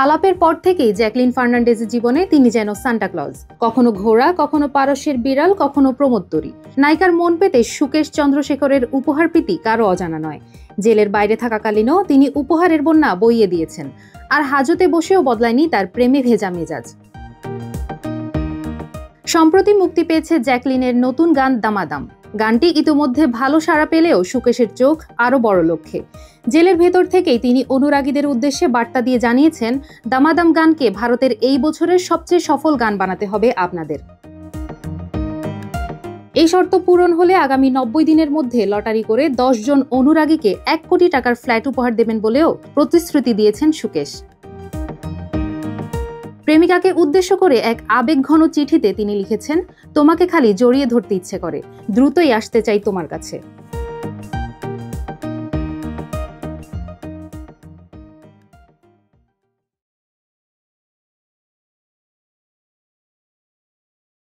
আলাপের পর থেকেই জ্যাকলিন ফার্নান্ডেজের জীবনে তিনি যেন সান্টা ক্লজ। কখনো ঘোড়া, কখনো পারস্যের বিড়াল, কখনো প্রমোদতরী। নায়িকার মন পেতে সুকেশ চন্দ্রশেখরের উপহার প্রীতি কারো অজানা নয়। জেলের বাইরে থাকাকালীনও তিনি উপহারের বন্যা বইয়ে দিয়েছেন, আর হাজতে বসেও বদলায়নি তার প্রেমে ভেজা মেজাজ। সম্প্রতি মুক্তি পেয়েছে জ্যাকলিনের নতুন গান দামাদাম। গানটি ইতিমধ্যে ভালো সাড়া পেলেও সুকেশের চোখ আরও বড় লক্ষ্যে। জেলের ভেতর থেকেই তিনি অনুরাগীদের উদ্দেশ্যে বার্তা দিয়ে জানিয়েছেন, দামাদাম গানকে ভারতের এই বছরের সবচেয়ে সফল গান বানাতে হবে আপনাদের। এই শর্ত পূরণ হলে আগামী 90 দিনের মধ্যে লটারি করে 10 জন অনুরাগীকে 1 কোটি টাকার ফ্ল্যাট উপহার দেবেন বলেও প্রতিশ্রুতি দিয়েছেন সুকেশ। প্রেমিকাকে উদ্দেশ্য করে এক আবেগঘন চিঠিতে তিনি লিখেছেন, তোমাকে খালি জড়িয়ে ধরতে ইচ্ছে করে, দ্রুতই আসতে চাই তোমার কাছে।